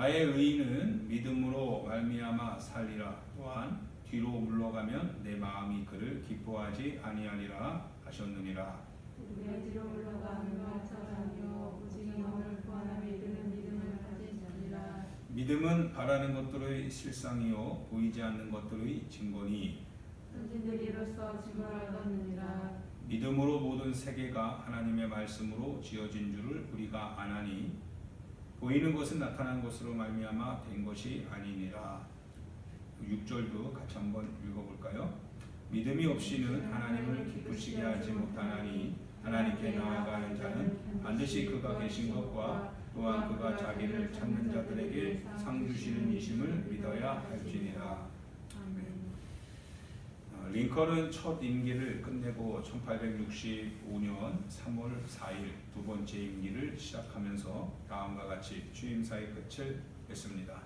나의 의인은 믿음으로 말미암아 살리라. 또한 뒤로 물러가면 내 마음이 그를 기뻐하지 아니하리라 하셨느니라. 우리가 뒤로 물러가는 것처럼요 오직 영혼을 구하나 믿는 믿음을 가진 자니라. 믿음은 바라는 것들의 실상이요 보이지 않는 것들의 증거니 선진들이 이로써 증거를 얻었느니라. 믿음으로 모든 세계가 하나님의 말씀으로 지어진 줄을 우리가 아나니 보이는 것은 나타난 것으로 말미암아 된 것이 아니니라. 6절도 같이 한번 읽어볼까요? 믿음이 없이는 하나님을 기쁘시게 하지 못하나니 하나님께 나아가는 자는 반드시 그가 계신 것과 또한 그가 자기를 찾는 자들에게 상 주시는 이심을 믿어야 할지니라. 링컨은 첫 임기를 끝내고 1865년 3월 4일 두 번째 임기를 시작하면서 다음과 같이 취임사의 끝을 맺습니다.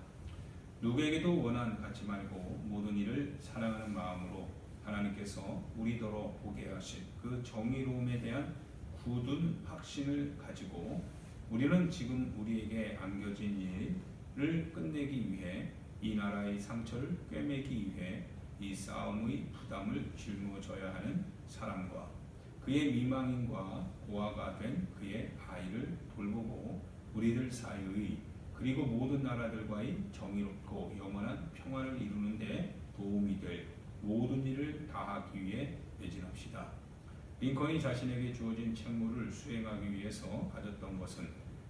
누구에게도 원한 갖지 말고 모든 일을 사랑하는 마음으로 하나님께서 우리더러 보게 하신 그 정의로움에 대한 굳은 확신을 가지고 우리는 지금 우리에게 안겨진 일을 끝내기 위해 이 나라의 상처를 꿰매기 위해 이 싸움의 부담을 짊어져야 하는 사람과 그의 미망인과 고아가 된 그의 아이를 돌보고 우리들 사이의 그리고 모든 나라들과의 정의롭고 영원한 평화를 이루는 데 도움이 될 모든 일을 다하기 위해 매진합시다. 링컨이 자신에게 주어진 책무를 수행하기 위해서 가졌던 것은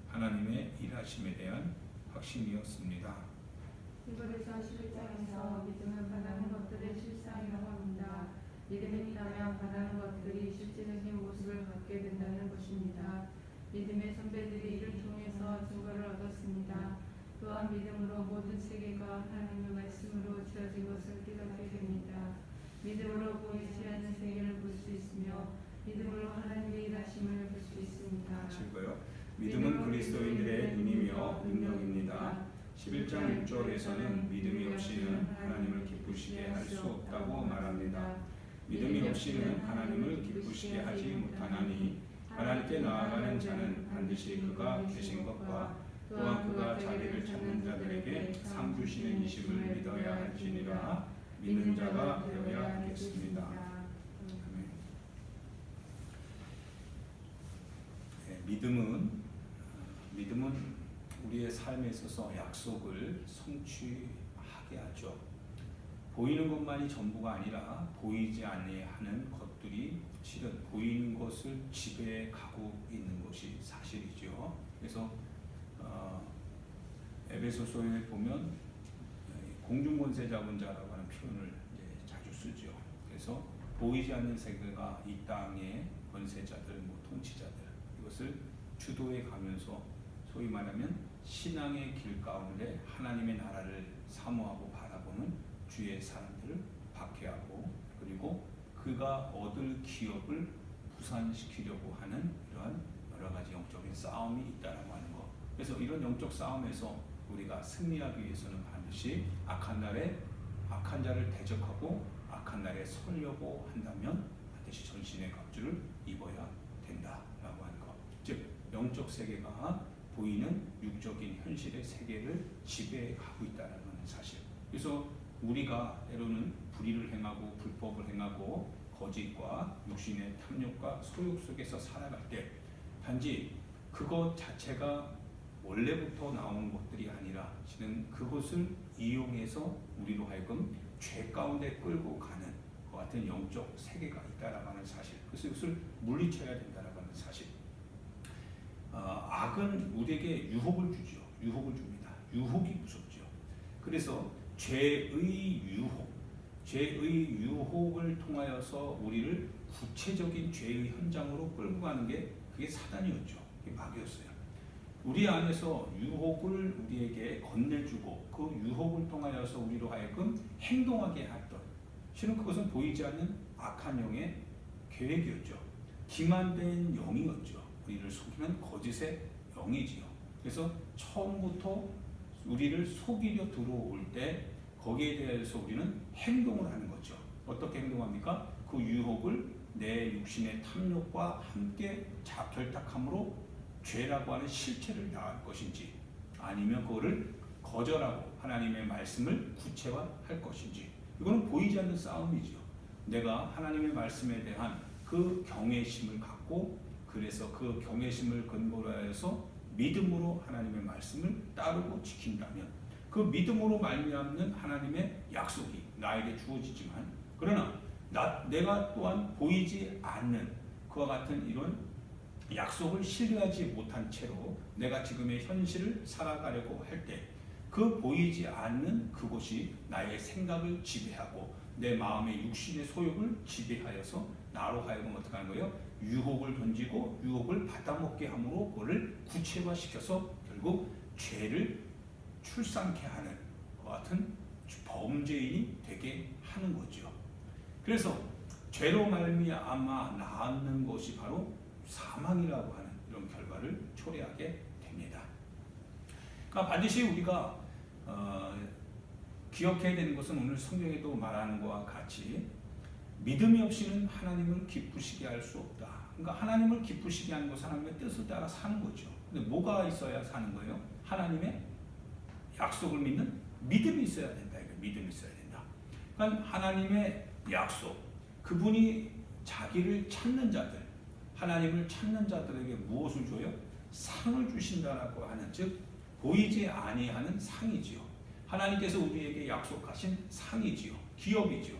하나님의 일하심에 대한 확신이었습니다. 히브리서 11장에서 믿음은 바라는 것들의 실상이라고 합니다. 믿음이 있다면 바라는 것들이 실제적인 모습을 갖게 된다는 것입니다. 믿음의 선배들이 이를 통해서 증거를 얻었습니다. 또한 믿음으로 모든 세계가 하나님의 말씀으로 지어진 것을 깨닫게 됩니다. 믿음으로 보이지 않는 세계를 볼 수 있으며 믿음으로 하나님의 일하심을 볼 수 있습니다. 읽어요. 믿음은 그리스도인들의 눈이며 능력입니다. 11장 6절에서는 믿음이 없이는 하나님을 기쁘시게 할 수 없다고 말합니다. 믿음이 없이는 하나님을 기쁘시게 하지 못하나니 하나님께 나아가는 자는 반드시 그가 계신 것과 또한 그가 자기를 찾는 자들에게 상 주시는 이심을 믿어야 할지니라. 믿는 자가 되어야 하겠습니다. 믿음은 우리의 삶에 있어서 약속을 성취하게 하죠. 보이는 것만이 전부가 아니라 보이지 아니하는 것들이 실은 보이는 것을 지배하고 있는 것이 사실이죠. 그래서 에베소서에 보면 공중권세 잡은 자라고 하는 표현을 자주 쓰죠. 그래서 보이지 않는 세계가 이 땅의 권세자들, 통치자들 이것을 주도해 가면서 소위 말하면 신앙의 길 가운데 하나님의 나라를 사모하고 바라보는 주의 사람들을 박해하고 그리고 그가 얻을 기업을 부산시키려고 하는 이러한 여러 가지 영적인 싸움이 있다라고 하는 것. 그래서 이런 영적 싸움에서 우리가 승리하기 위해서는 반드시 악한 자를 대적하고 악한 날에 서려고 한다면 반드시 전신의 갑주를 입어야 된다라고 하는 것. 즉 영적 세계가 보이는 육적인 현실의 세계를 지배하고 있다는 사실. 그래서 우리가 때로는 불의를 행하고 불법을 행하고 거짓과 육신의 탐욕과 소욕 속에서 살아갈 때 단지 그것 자체가 원래부터 나오는 것들이 아니라 실은 그것을 이용해서 우리로 하여금 죄 가운데 끌고 가는 것 같은 영적 세계가 있다라고 하는 사실. 그래서 이것을 물리쳐야 된다라고 하는 사실. 악은 우리에게 유혹을 주죠. 유혹을 줍니다. 유혹이 무섭죠. 그래서 죄의 유혹을 통하여서 우리를 구체적인 죄의 현장으로 끌고 가는 게 그게 사단이었죠. 그게 마귀였어요. 우리 안에서 유혹을 우리에게 건네주고 그 유혹을 통하여서 우리로 하여금 행동하게 했던 실은 그것은 보이지 않는 악한 영의 계획이었죠. 기만된 영이었죠. 우리를 속이는 거짓의 영이지요. 그래서 처음부터 우리를 속이려 들어올 때 거기에 대해서 우리는 행동을 하는 거죠. 어떻게 행동합니까? 그 유혹을 내 육신의 탐욕과 함께 결탁함으로 죄라고 하는 실체를 낳을 것인지 아니면 그거를 거절하고 하나님의 말씀을 구체화할 것인지. 이거는 보이지 않는 싸움이죠. 내가 하나님의 말씀에 대한 그 경외심을 갖고 그래서 그 경외심을 근거로 해서 믿음으로 하나님의 말씀을 따르고 지킨다면 그 믿음으로 말미암는 하나님의 약속이 나에게 주어지지만 그러나 내가 또한 보이지 않는 그와 같은 이런 약속을 신뢰하지 못한 채로 내가 지금의 현실을 살아가려고 할 때 그 보이지 않는 그곳이 나의 생각을 지배하고 내 마음의 육신의 소욕을 지배하여서 나로 하여금 어떻게 하는 거예요? 유혹을 던지고 유혹을 받아먹게 함으로 그를 구체화시켜서 결국 죄를 출산케 하는 것 같은 범죄인이 되게 하는 거죠. 그래서 죄로 말미암아 낳는 것이 바로 사망이라고 하는 이런 결과를 초래하게 됩니다. 그러니까 반드시 우리가 기억해야 되는 것은 오늘 성경에도 말하는 것과 같이 믿음이 없이는 하나님을 기쁘시게 할 수 없다. 그러니까 하나님을 기쁘시게 하는 것은 하나님의 뜻을 따라 사는 거죠. 근데 뭐가 있어야 사는 거예요? 하나님의 약속을 믿는 믿음이 있어야 된다. 믿음이 있어야 된다. 그러니까 하나님의 약속, 그분이 자기를 찾는 자들, 하나님을 찾는 자들에게 무엇을 줘요? 상을 주신다라고 하는, 즉 보이지 아니하는 상이지요. 하나님께서 우리에게 약속하신 상이지요. 기업이지요.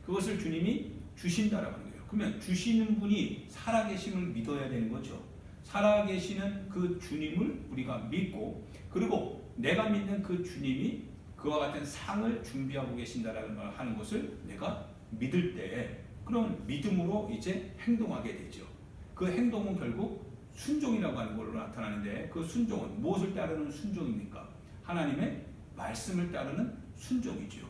그것을 주님이 주신다라고 하는 거예요. 그러면 주시는 분이 살아계심을 믿어야 되는 거죠. 살아계시는 그 주님을 우리가 믿고 그리고 내가 믿는 그 주님이 그와 같은 상을 준비하고 계신다라는 말 하는 것을 내가 믿을 때 그런 믿음으로 이제 행동하게 되죠. 그 행동은 결국 순종이라고 하는 걸로 나타나는데 그 순종은 무엇을 따르는 순종입니까? 하나님의 말씀을 따르는 순종이죠.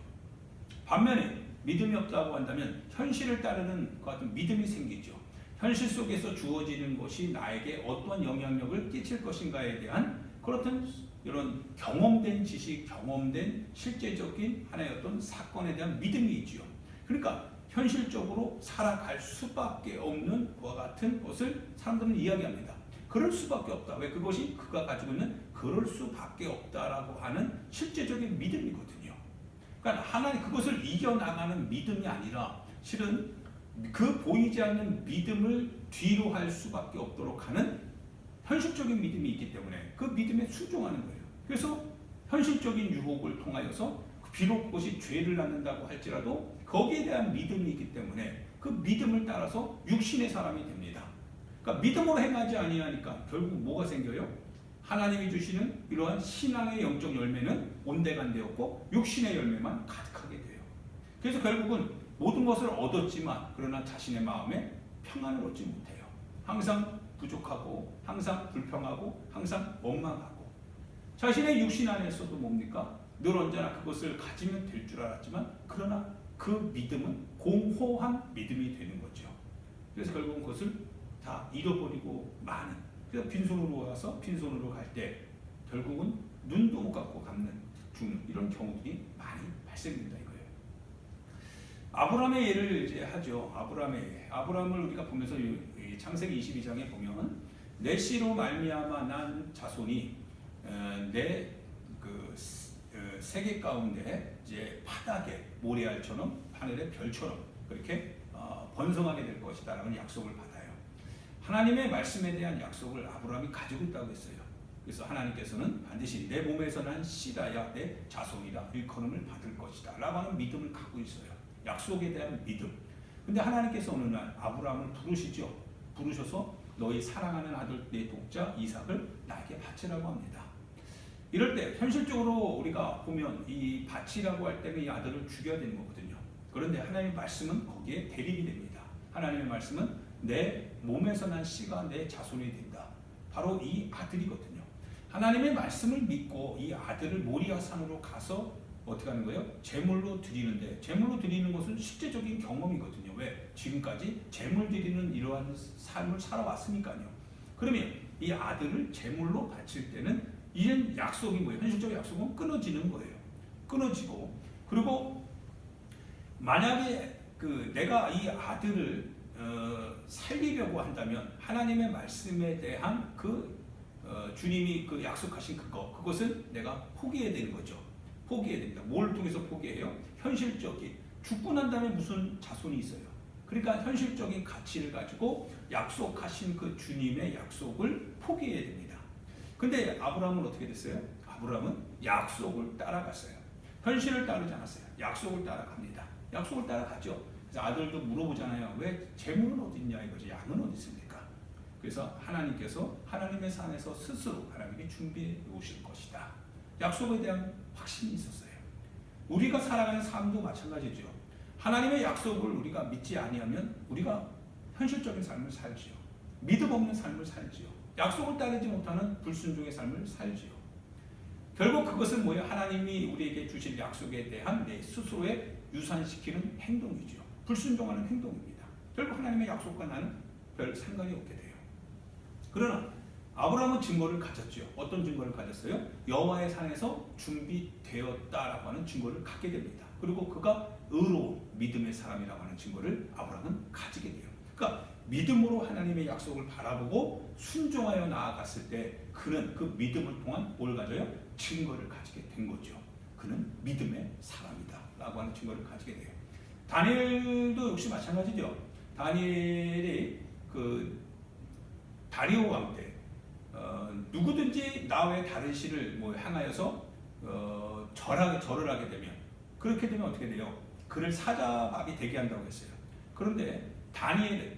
반면에 믿음이 없다고 한다면 현실을 따르는 것 같은 믿음이 생기죠. 현실 속에서 주어지는 것이 나에게 어떤 영향력을 끼칠 것인가에 대한 그렇던 이런 경험된 지식, 경험된 실제적인 하나의 어떤 사건에 대한 믿음이 있죠. 그러니까 현실적으로 살아갈 수밖에 없는 것과 같은 것을 사람들은 이야기합니다. 그럴 수밖에 없다. 왜? 그것이 그가 가지고 있는 그럴 수밖에 없다라고 하는 실제적인 믿음이거든요. 그러니까 하나님 그것을 이겨나가는 믿음이 아니라 실은 그 보이지 않는 믿음을 뒤로 할 수밖에 없도록 하는 현실적인 믿음이 있기 때문에 그 믿음에 순종하는 거예요. 그래서 현실적인 유혹을 통하여서 비록 그것이 죄를 낳는다고 할지라도 거기에 대한 믿음이 있기 때문에 그 믿음을 따라서 육신의 사람이 됩니다. 그러니까 믿음으로 행하지 아니하니까 결국 뭐가 생겨요? 하나님이 주시는 이러한 신앙의 영적 열매는 온데간데없고 육신의 열매만 가득하게 돼요. 그래서 결국은 모든 것을 얻었지만 그러나 자신의 마음에 평안을 얻지 못해요. 항상 부족하고 항상 불평하고 항상 원망하고 자신의 육신 안에서도 뭡니까? 늘 언제나 그것을 가지면 될 줄 알았지만 그러나 그 믿음은 공허한 믿음이 되는 거죠. 그래서 결국은 그것을 다 잃어버리고 마는, 그래서 빈손으로 와서 빈손으로 갈 때 결국은 눈도 못 감고 갚는 죽는 이런 경우들이 많이 발생된다 이거예요. 아브라함의 예를 이제 하죠. 아브라함을 우리가 보면서 창세기 22장에 보면 내 씨로 말미암아 난 자손이 내 그 세계 가운데 이제 바닥에 모래알처럼 하늘의 별처럼 그렇게 번성하게 될 것이다라는 약속을 받아요. 하나님의 말씀에 대한 약속을 아브라함이 가지고 있다고 했어요. 그래서 하나님께서는 반드시 내 몸에서 난 씨라야 내 자손이라 일컬음을 받을 것이다 라고 하는 믿음을 갖고 있어요. 약속에 대한 믿음. 근데 하나님께서 어느 날 아브라함을 부르시죠. 부르셔서 너희 사랑하는 아들 내 독자 이삭을 나에게 바치라고 합니다. 이럴 때 현실적으로 우리가 보면 이 바치라고 할 때는 이 아들을 죽여야 되는 거거든요. 그런데 하나님의 말씀은 거기에 대립이 됩니다. 하나님의 말씀은 내 몸에서 난 씨가 내 자손이 된다. 바로 이 아들이거든요. 하나님의 말씀을 믿고 이 아들을 모리아 산으로 가서 어떻게 하는 거예요? 제물로 드리는데 제물로 드리는 것은 실제적인 경험이거든요. 왜? 지금까지 제물 드리는 이러한 삶을 살아왔으니까요. 그러면 이 아들을 제물로 바칠 때는 이런 약속이 뭐예요? 현실적 약속은 끊어지는 거예요. 끊어지고 그리고 만약에 내가 이 아들을 살리려고 한다면 하나님의 말씀에 대한 그 주님이 그 약속하신 그것은 내가 포기해야 되는 거죠. 포기해야 됩니다. 뭘 통해서 포기해요? 현실적인, 죽고 난 다음에 무슨 자손이 있어요. 그러니까 현실적인 가치를 가지고 약속하신 그 주님의 약속을 포기해야 됩니다. 근데 아브라함은 어떻게 됐어요? 아브라함은 약속을 따라갔어요. 현실을 따르지 않았어요. 약속을 따라갑니다. 약속을 따라가죠. 그래서 아들도 물어보잖아요. 왜 재물은 어디 있냐 이거죠. 양은 어디 있습니까? 그래서 하나님께서 하나님의 산에서 스스로 하나님께 준비해 오실 것이다. 약속에 대한 확신이 있었어요. 우리가 살아가는 삶도 마찬가지죠. 하나님의 약속을 우리가 믿지 아니하면 우리가 현실적인 삶을 살지요. 믿음 없는 삶을 살지요. 약속을 따르지 못하는 불순종의 삶을 살지요. 결국 그것은 뭐예요? 하나님이 우리에게 주실 약속에 대한 내 스스로의 유산시키는 행동이죠. 불순종하는 행동입니다. 결국 하나님의 약속과 나는 별 상관이 없게 돼요. 그러나 아브라함은 증거를 가졌죠. 어떤 증거를 가졌어요? 여호와의 산에서 준비되었다라고 하는 증거를 갖게 됩니다. 그리고 그가 의로운 믿음의 사람이라고 하는 증거를 아브라함은 가지게 돼요. 그러니까 믿음으로 하나님의 약속을 바라보고 순종하여 나아갔을 때 그는 그 믿음을 통한 뭘 가져요? 증거를 가지게 된 거죠. 그는 믿음의 사람이다 라고 하는 증거를 가지게 돼요. 다니엘도 역시 마찬가지죠. 다니엘이 그 다리오 왕 때 누구든지 나 외 다른 신을 향하여서 절을 하게 되면, 그렇게 되면 어떻게 돼요? 그를 사자밥이 되게 한다고 했어요. 그런데 다니엘은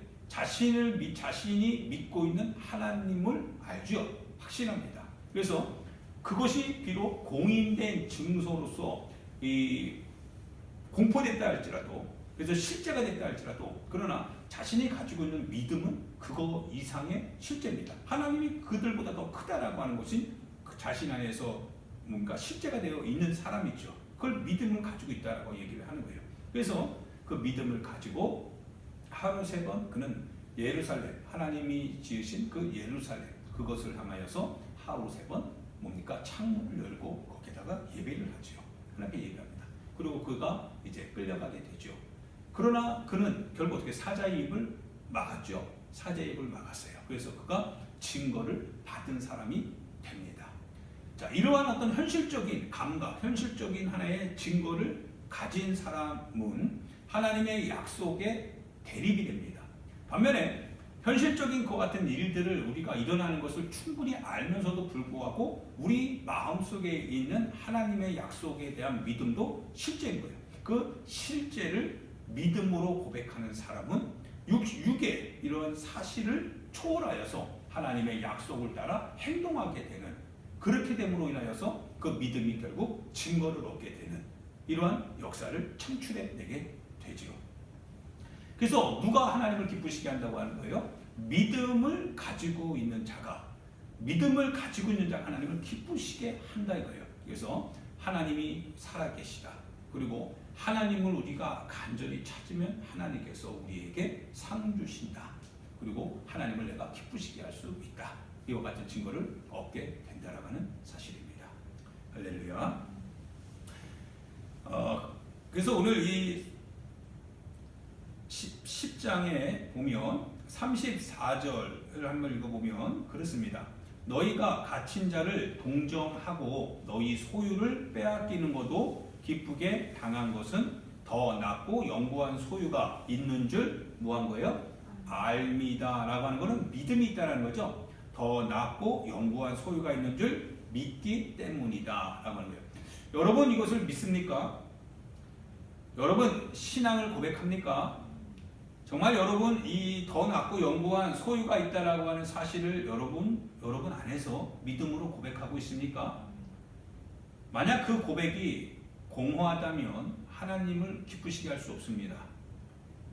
자신이 믿고 있는 하나님을 알죠. 확신합니다. 그래서 그것이 비록 공인된 증서로서 공포됐다 할지라도, 그래서 실제가 됐다 할지라도, 그러나 자신이 가지고 있는 믿음은 그거 이상의 실제입니다. 하나님이 그들보다 더 크다라고 하는 것이 그 자신 안에서 뭔가 실제가 되어 있는 사람이죠. 그걸 믿음을 가지고 있다라고 얘기를 하는 거예요. 그래서 그 믿음을 가지고 하루 3번 그는 예루살렘, 하나님이 지으신 그 예루살렘, 그것을 향하여서 하루 3번 뭡니까? 창문을 열고 거기다가 예배를 하죠. 하나님께 예배합니다. 그리고 그가 이제 끌려가게 되죠. 그러나 그는 결국 어떻게 사자의 입을 막았죠. 사자의 입을 막았어요. 그래서 그가 증거를 받은 사람이 됩니다. 자, 이러한 어떤 현실적인 감각, 현실적인 하나의 증거를 가진 사람은 하나님의 약속에 대립이 됩니다. 반면에 현실적인 것 같은 일들을 우리가 일어나는 것을 충분히 알면서도 불구하고 우리 마음속에 있는 하나님의 약속에 대한 믿음도 실제인 거예요. 그 실제를 믿음으로 고백하는 사람은 육의 이런 사실을 초월하여서 하나님의 약속을 따라 행동하게 되는, 그렇게 됨으로 인하여서 그 믿음이 결국 증거를 얻게 되는 이러한 역사를 창출해내게 되지요. 그래서 누가 하나님을 기쁘시게 한다고 하는 거예요? 믿음을 가지고 있는 자가, 믿음을 가지고 있는 자가 하나님을 기쁘시게 한다 이거예요. 그래서 하나님이 살아계시다. 그리고 하나님을 우리가 간절히 찾으면 하나님께서 우리에게 상 주신다. 그리고 하나님을 내가 기쁘시게 할 수 있다. 이와 같은 증거를 얻게 된다라고 하는 사실입니다. 할렐루야. 그래서 오늘 이 10장에 보면 34절을 한번 읽어보면 그렇습니다. 너희가 갇힌 자를 동정하고 너희 소유를 빼앗기는 것도 기쁘게 당한 것은 더 낫고 영구한 소유가 있는 줄 뭐한 거예요? 알미다 라고 하는 것은 믿음이 있다는 거죠. 더 낫고 영구한 소유가 있는 줄 믿기 때문이다 라고 하는 거예요. 여러분 이것을 믿습니까? 여러분 신앙을 고백합니까? 정말 여러분 이 더 낫고 영구한 소유가 있다라고 하는 사실을 여러분 안에서 믿음으로 고백하고 있습니까? 만약 그 고백이 공허하다면 하나님을 기쁘시게 할 수 없습니다.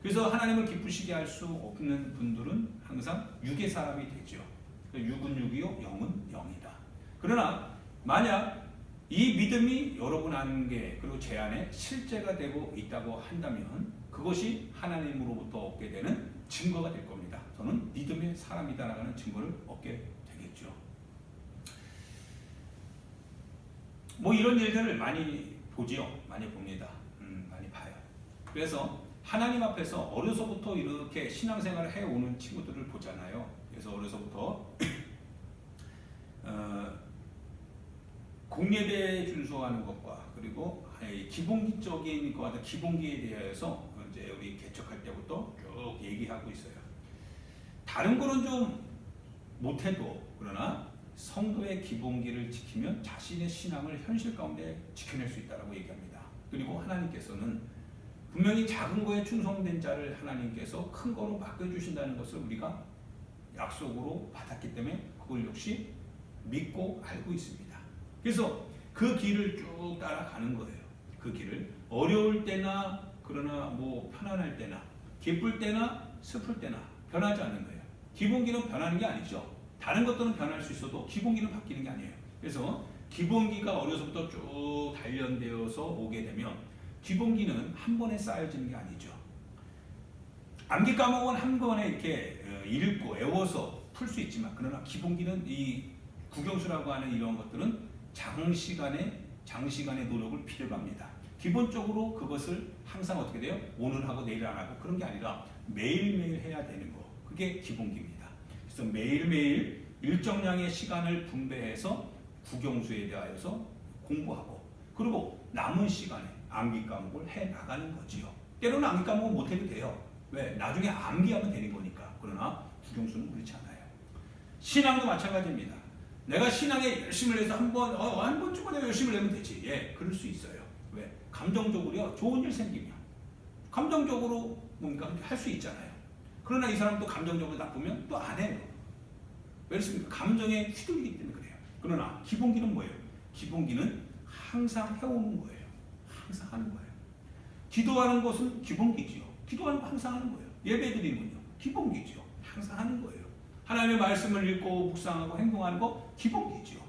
그래서 하나님을 기쁘시게 할 수 없는 분들은 항상 육의 사람이 되죠. 육은 육이요 영은 영이다. 그러나 만약 이 믿음이 여러분 안에 그리고 제 안에 실제가 되고 있다고 한다면 그것이 하나님으로부터 얻게 되는 증거가 될 겁니다. 저는 믿음의 사람이다라는 증거를 얻게 되겠죠. 뭐 이런 일들을 많이 보지요. 많이 봅니다. 많이 봐요. 그래서 하나님 앞에서 어려서부터 이렇게 신앙생활을 해오는 친구들을 보잖아요. 그래서 어려서부터 공예배에 준수하는 것과 그리고 기본기적인 것과 기본기에 대해서 이제 우리 개척할 때부터 쭉 얘기하고 있어요. 다른 거는 좀 못해도 그러나 성도의 기본기를 지키면 자신의 신앙을 현실 가운데 지켜낼 수 있다고 얘기합니다. 그리고 하나님께서는 분명히 작은 거에 충성된 자를 하나님께서 큰 거로 맡겨주신다는 것을 우리가 약속으로 받았기 때문에 그걸 역시 믿고 알고 있습니다. 그래서 그 길을 쭉 따라가는 거예요. 그 길을 어려울 때나 그러나 뭐 편안할 때나 기쁠 때나 슬플 때나 변하지 않는 거예요. 기본기는 변하는 게 아니죠. 다른 것들은 변할 수 있어도 기본기는 바뀌는 게 아니에요. 그래서 기본기가 어려서부터 쭉 단련되어서 오게 되면 기본기는 한 번에 쌓여지는 게 아니죠. 암기 과목은 한 번에 이렇게 읽고 외워서 풀 수 있지만 그러나 기본기는 이 국영수라고 하는 이런 것들은 장시간의 노력을 필요합니다. 기본적으로 그것을 항상 어떻게 돼요? 오늘 하고 내일 안 하고 그런 게 아니라 매일매일 해야 되는 거. 그게 기본기입니다. 그래서 매일매일 일정량의 시간을 분배해서 국영수에 대하여서 공부하고 그리고 남은 시간에 암기 과목을 해 나가는 거지요. 때로는 암기 과목은 못 해도 돼요. 왜? 나중에 암기하면 되는 거니까. 그러나 국영수는 그렇지 않아요. 신앙도 마찬가지입니다. 내가 신앙에 열심을 해서 한 번쯤은 내가 열심을 내면 되지. 예, 그럴 수 있어요. 왜? 감정적으로요, 좋은 일 생기면. 감정적으로 뭔가 할 수 있잖아요. 그러나 이 사람도 감정적으로 나쁘면 또 안 해요. 왜 그렇습니까? 감정에 휘둘리기 때문에 그래요. 그러나 기본기는 뭐예요? 기본기는 항상 해오는 거예요. 항상 하는 거예요. 기도하는 것은 기본기지요. 기도하는 거 항상 하는 거예요. 예배 드리는군요. 기본기지요. 항상 하는 거예요. 하나님의 말씀을 읽고 묵상하고 행동하는 거 기본기지요.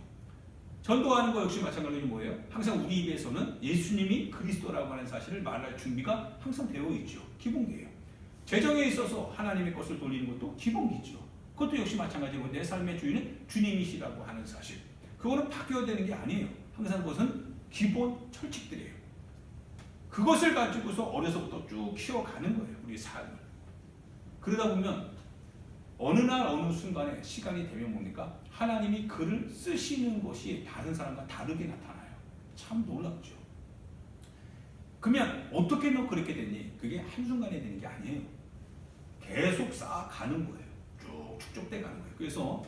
전도하는 거 역시 마찬가지로 뭐예요? 항상 우리 입에서는 예수님이 그리스도라고 하는 사실을 말할 준비가 항상 되어 있죠. 기본기예요. 재정에 있어서 하나님의 것을 돌리는 것도 기본기죠. 그것도 역시 마찬가지고 내 삶의 주인은 주님이시라고 하는 사실. 그거는 바뀌어야 되는 게 아니에요. 항상 그것은 기본 철칙들이에요. 그것을 가지고서 어려서부터 쭉 키워가는 거예요. 우리 삶을. 그러다 보면 어느 날 어느 순간에 시간이 되면 뭡니까? 하나님이 글을 쓰시는 것이 다른 사람과 다르게 나타나요. 참 놀랍죠. 그러면 어떻게 너 그렇게 됐니? 그게 한순간에 되는 게 아니에요. 계속 쌓아가는 거예요. 쭉 축적돼 가는 거예요. 그래서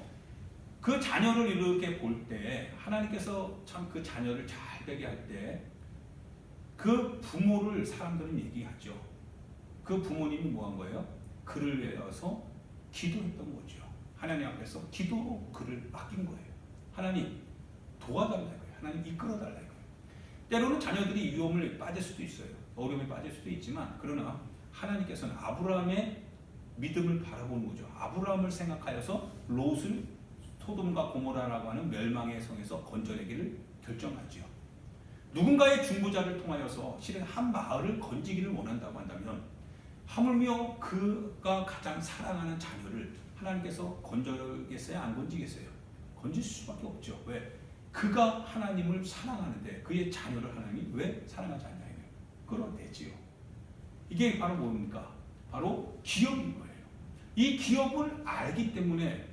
그 자녀를 이렇게 볼 때 하나님께서 참 그 자녀를 잘 되게 할 때 그 부모를 사람들은 얘기하죠. 그 부모님이 뭐 한 거예요? 글을 외워서 기도했던 거죠. 하나님 앞에서 기도로 그를 맡긴 거예요. 하나님 도와달라고요. 하나님 이끌어달라고요. 때로는 자녀들이 위험을 빠질 수도 있어요. 어려움에 빠질 수도 있지만 그러나 하나님께서는 아브라함의 믿음을 바라보는 거죠. 아브라함을 생각하여서 롯을 소돔과 고모라라고 하는 멸망의 성에서 건져내기를 결정하죠. 누군가의 중보자를 통하여서 실은 한 마을을 건지기를 원한다고 한다면 하물며 그가 가장 사랑하는 자녀를 하나님께서 건져겠어요? 안 건지겠어요? 건질 수밖에 없죠. 왜? 그가 하나님을 사랑하는데 그의 자녀를 하나님이 왜 사랑하지 않냐요? 끌어내지요. 이게 바로 뭡니까? 바로 기업인 거예요. 이 기업을 알기 때문에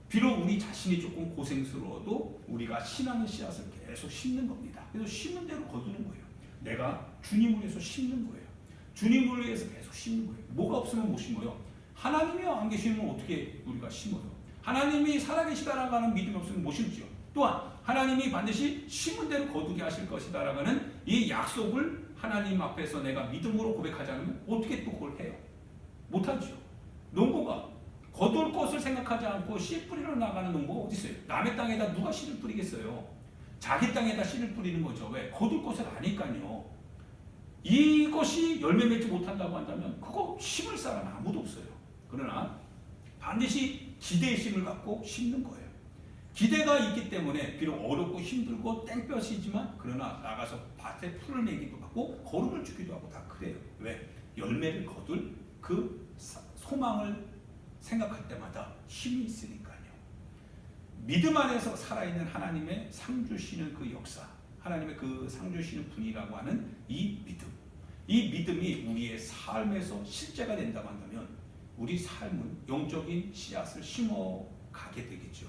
비록 우리 자신이 조금 고생스러워도 우리가 신앙의 씨앗을 계속 심는 겁니다. 그래서 심는 대로 거두는 거예요. 내가 주님을 위해서 심는 거예요. 주님을 위해서 계속 심는 거예요. 뭐가 없으면 못 심어요. 하나님이 안 계시면 어떻게 우리가 심어요. 하나님이 살아계시다라고 하는 믿음이 없으면 못 심지요. 또한 하나님이 반드시 심은 대로 거두게 하실 것이다라고 하는 이 약속을 하나님 앞에서 내가 믿음으로 고백하지 않으면 어떻게 또 그걸 해요. 못하죠. 농부가 거둘 것을 생각하지 않고 씨 뿌리러 나가는 농부가 어디 있어요? 남의 땅에다 누가 씨를 뿌리겠어요. 자기 땅에다 씨를 뿌리는 거죠. 왜? 거둘 것을 아니까요. 이것이 열매 맺지 못한다고 한다면 그거 심을 사람 아무도 없어요. 그러나 반드시 기대의 심을 갖고 심는 거예요. 기대가 있기 때문에 비록 어렵고 힘들고 땡볕이지만 그러나 나가서 밭에 풀을 내기도 하고 거름을 주기도 하고 다 그래요. 왜? 열매를 거둘 그 소망을 생각할 때마다 힘이 있으니까요. 믿음 안에서 살아있는 하나님의 상 주시는 그 역사, 하나님의 그 상 주시는 분이라고 하는 이 믿음, 이 믿음이 우리의 삶에서 실제가 된다고 한다면 우리 삶은 영적인 씨앗을 심어가게 되겠죠.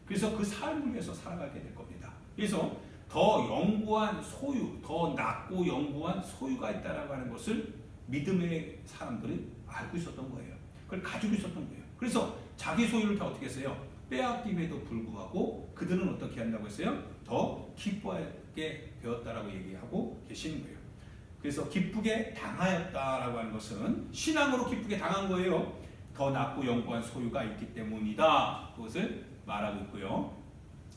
그래서 그 삶을 위해서 살아가게 될 겁니다. 그래서 더 영구한 소유, 더 낮고 영구한 소유가 있다라고 하는 것을 믿음의 사람들이 알고 있었던 거예요. 그걸 가지고 있었던 거예요. 그래서 자기 소유를 다 어떻게 했어요? 빼앗김에도 불구하고 그들은 어떻게 한다고 했어요? 더 기뻐하게 되었다라고 얘기하고 계시는 거예요. 그래서 기쁘게 당하였다라고 하는 것은 신앙으로 기쁘게 당한 거예요. 더 낮고 영구한 소유가 있기 때문이다. 그것을 말하고 있고요.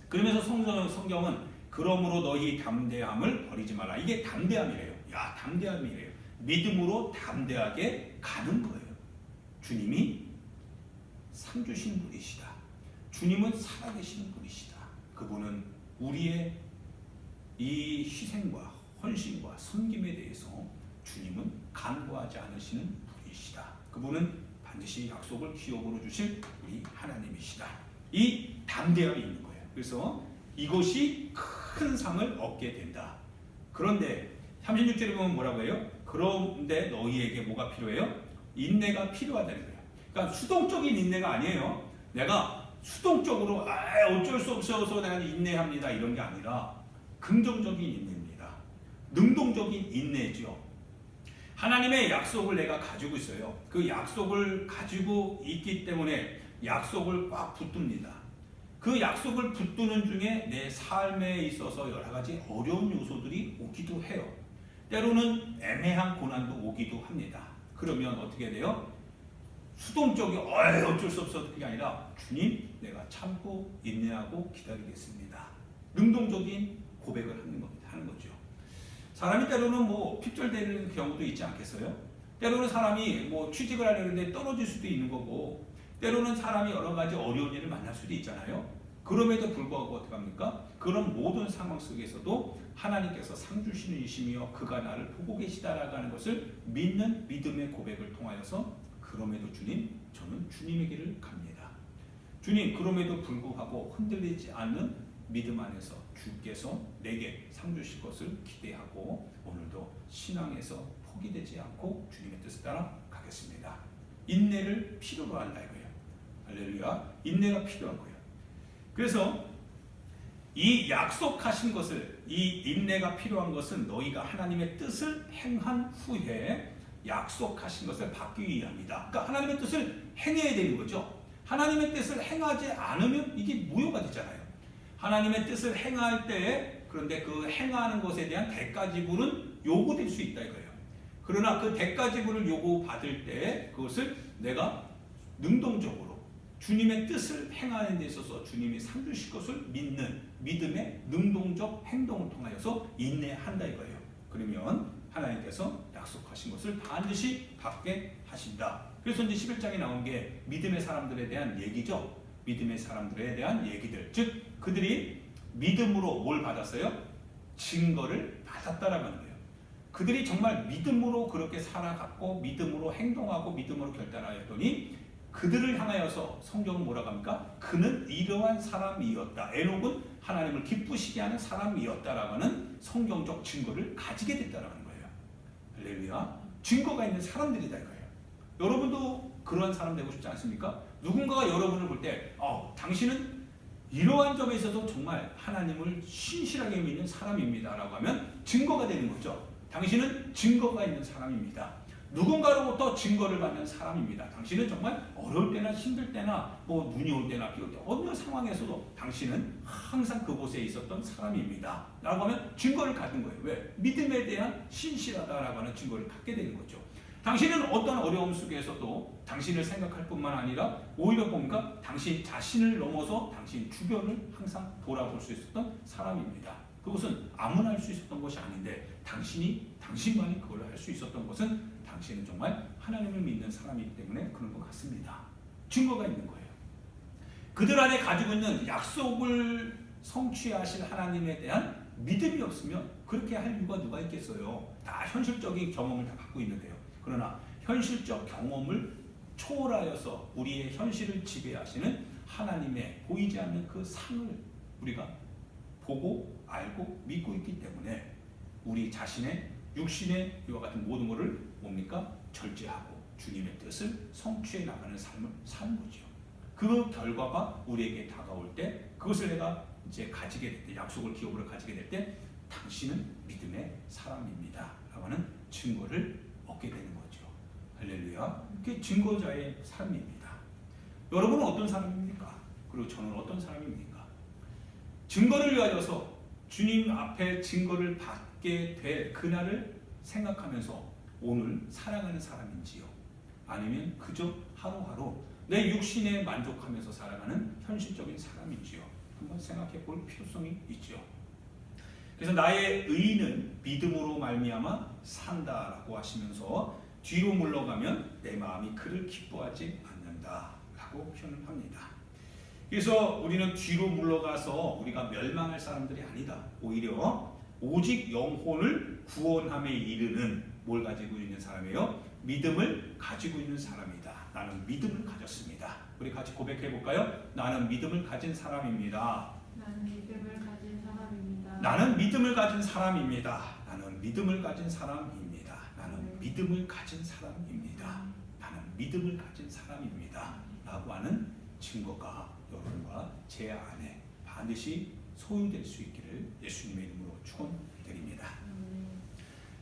그러면서 성경은 그러므로 너희 담대함을 버리지 말라. 이게 담대함이래요. 야, 담대함이래요. 믿음으로 담대하게 가는 거예요. 주님이 상 주신 분이시다. 주님은 살아계시는 분이시다. 그분은 우리의 이 희생과 헌신과 섬김에 대해서 주님은 간과하지 않으시는 분이시다. 그분은 반드시 약속을 기업으로 주실 우리 하나님이시다. 이 담대함이 있는 거예요. 그래서 이것이 큰 상을 얻게 된다. 그런데 36절에 보면 뭐라고 해요? 그런데 너희에게 뭐가 필요해요? 인내가 필요하다는 거예요. 그러니까 수동적인 인내가 아니에요. 내가 수동적으로 어쩔 수 없어서 내가 인내합니다 이런 게 아니라 긍정적인 인내입니다. 능동적인 인내죠. 하나님의 약속을 내가 가지고 있어요. 그 약속을 가지고 있기 때문에 약속을 꽉 붙듭니다. 그 약속을 붙드는 중에 내 삶에 있어서 여러 가지 어려운 요소들이 오기도 해요. 때로는 애매한 고난도 오기도 합니다. 그러면 어떻게 돼요? 수동적인 어쩔 수 없어 그게 아니라 주님 내가 참고 인내하고 기다리겠습니다. 능동적인 고백을 하는 거죠. 사람이 때로는 뭐 핍절되는 경우도 있지 않겠어요? 때로는 사람이 뭐 취직을 하려는데 떨어질 수도 있는 거고 때로는 사람이 여러 가지 어려운 일을 만날 수도 있잖아요. 그럼에도 불구하고 어떻게 합니까? 그런 모든 상황 속에서도 하나님께서 상 주시는 이시며 그가 나를 보고 계시다라고 하는 것을 믿는 믿음의 고백을 통하여서 그럼에도 주님, 저는 주님의 길을 갑니다. 주님, 그럼에도 불구하고 흔들리지 않는 믿음 안에서 주께서 내게 상 주실 것을 기대하고 오늘도 신앙에서 포기되지 않고 주님의 뜻을 따라 가겠습니다. 인내를 필요로 한다 이거예요. 할렐루야. 인내가 필요한 거예요. 그래서 이 약속하신 것을 이 인내가 필요한 것은 너희가 하나님의 뜻을 행한 후에 약속하신 것을 받기 위함이다. 그러니까 하나님의 뜻을 행해야 되는 거죠. 하나님의 뜻을 행하지 않으면 이게 무효가 되잖아요. 하나님의 뜻을 행할 때 그런데 그 행하는 것에 대한 대가 지불은 요구될 수 있다 이거예요. 그러나 그 대가 지불을 요구받을 때 그것을 내가 능동적으로 주님의 뜻을 행하는 데 있어서 주님이 상 주실 것을 믿는 믿음의 능동적 행동을 통하여서 인내한다 이거예요. 그러면 하나님께서 약속하신 것을 반드시 받게 하신다. 그래서 이제 11장에 나온 게 믿음의 사람들에 대한 얘기죠. 믿음의 사람들에 대한 얘기들. 즉 그들이 믿음으로 뭘 받았어요? 증거를 받았다라는 거예요. 그들이 정말 믿음으로 그렇게 살아갔고 믿음으로 행동하고 믿음으로 결단하였더니 그들을 향하여서 성경은 뭐라고 합니까? 그는 이러한 사람이었다. 에녹은 하나님을 기쁘시게 하는 사람이었다라고 하는 성경적 증거를 가지게 됐다라는 거예요. 할렐루야. 증거가 있는 사람들이다 이거예요. 여러분도 그러한 사람 되고 싶지 않습니까? 누군가가 여러분을 볼 때 당신은 이러한 점에 있어서 정말 하나님을 신실하게 믿는 사람입니다 라고 하면 증거가 되는 거죠. 당신은 증거가 있는 사람입니다. 누군가로부터 증거를 받는 사람입니다. 당신은 정말 어려울 때나 힘들 때나 뭐 눈이 올 때나 비 올 때 어느 상황에서도 당신은 항상 그곳에 있었던 사람입니다 라고 하면 증거를 갖는 거예요. 왜? 믿음에 대한 신실하다라고 하는 증거를 갖게 되는 거죠. 당신은 어떤 어려움 속에서도 당신을 생각할 뿐만 아니라 오히려 보니까 당신 자신을 넘어서 당신 주변을 항상 돌아볼 수 있었던 사람입니다. 그것은 아무나 할 수 있었던 것이 아닌데 당신만이 그걸 할 수 있었던 것은 당신은 정말 하나님을 믿는 사람이기 때문에 그런 것 같습니다. 증거가 있는 거예요. 그들 안에 가지고 있는 약속을 성취하실 하나님에 대한 믿음이 없으면 그렇게 할 이유가 누가 있겠어요. 다 현실적인 경험을 다 갖고 있는데요. 그러나 현실적 경험을 초월하여서 우리의 현실을 지배하시는 하나님의 보이지 않는 그 상을 우리가 보고 알고 믿고 있기 때문에 우리 자신의 육신의 이와 같은 모든 것을 뭡니까? 절제하고 주님의 뜻을 성취해 나가는 삶을 사는 거죠. 그 결과가 우리에게 다가올 때 그것을 내가 이제 가지게 될 때, 약속을 기업으로 가지게 될 때 당신은 믿음의 사람입니다 라고 하는 증거를 얻게 되는 거죠. 할렐루야. 그게 증거자의 삶입니다. 여러분은 어떤 사람입니까? 그리고 저는 어떤 사람입니까? 증거를 가져서 주님 앞에 증거를 받게 될 그날을 생각하면서 오늘 살아가는 사람인지요? 아니면 그저 하루하루 내 육신에 만족하면서 살아가는 현실적인 사람인지요? 한번 생각해 볼 필요성이 있죠. 그래서 나의 의는 믿음으로 말미암아 산다라고 하시면서 뒤로 물러가면 내 마음이 그를 기뻐하지 않는다라고 표현을 합니다. 그래서 우리는 뒤로 물러가서 우리가 멸망할 사람들이 아니다. 오히려 오직 영혼을 구원함에 이르는 뭘 가지고 있는 사람이에요? 믿음을 가지고 있는 사람이다. 나는 믿음을 가졌습니다. 우리 같이 고백해 볼까요? 나는 믿음을 가진 사람입니다. 나는 믿음을 가진 사람입니다. 나는 믿음을 가진 사람입니다. 나는 믿음을 가진 사람입니다. 나는 믿음을 가진 사람입니다. 나는 믿음을 가진 사람입니다. 라고 하는 증거가 여러분과 제 안에 반드시 소유될 수 있기를 예수님의 이름으로 축원드립니다.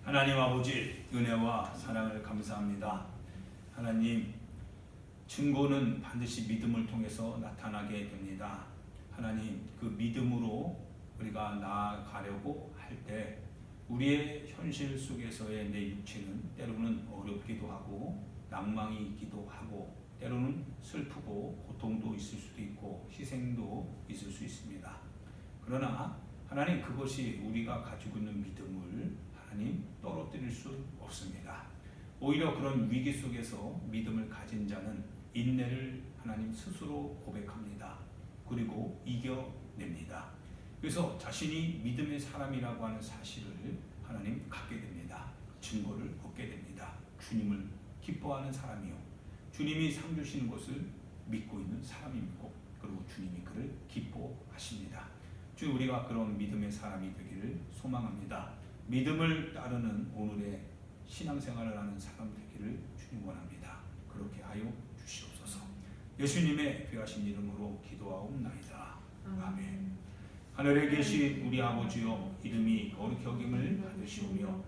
하나님 아버지 은혜와 사랑을 감사합니다. 하나님 증거는 반드시 믿음을 통해서 나타나게 됩니다. 하나님 그 믿음으로 우리가 나아가려고 할 때 우리의 현실 속에서의 내 육체는 때로는 어렵기도 하고 낭망이 있기도 하고 때로는 슬프고 고통도 있을 수도 있고 희생도 있을 수 있습니다. 그러나 하나님 그것이 우리가 가지고 있는 믿음을 하나님 떨어뜨릴 수 없습니다. 오히려 그런 위기 속에서 믿음을 가진 자는 인내를 하나님 스스로 고백합니다. 그리고 이겨냅니다. 그래서 자신이 믿음의 사람이라고 하는 사실을 하나님 갖게 됩니다. 증거를 얻게 됩니다. 주님을 기뻐하는 사람이요. 주님이 상 주시는 것을 믿고 있는 사람이고 그리고 주님이 그를 기뻐하십니다. 주 우리가 그런 믿음의 사람이 되기를 소망합니다. 믿음을 따르는 오늘의 신앙생활을 하는 사람 되기를 주님 원합니다. 그렇게 하여 주시옵소서. 예수님의 귀하신 이름으로 기도하옵나이다. 아멘. 하늘에 계신 우리 아버지여 이름이 거룩히 여김을 받으시오며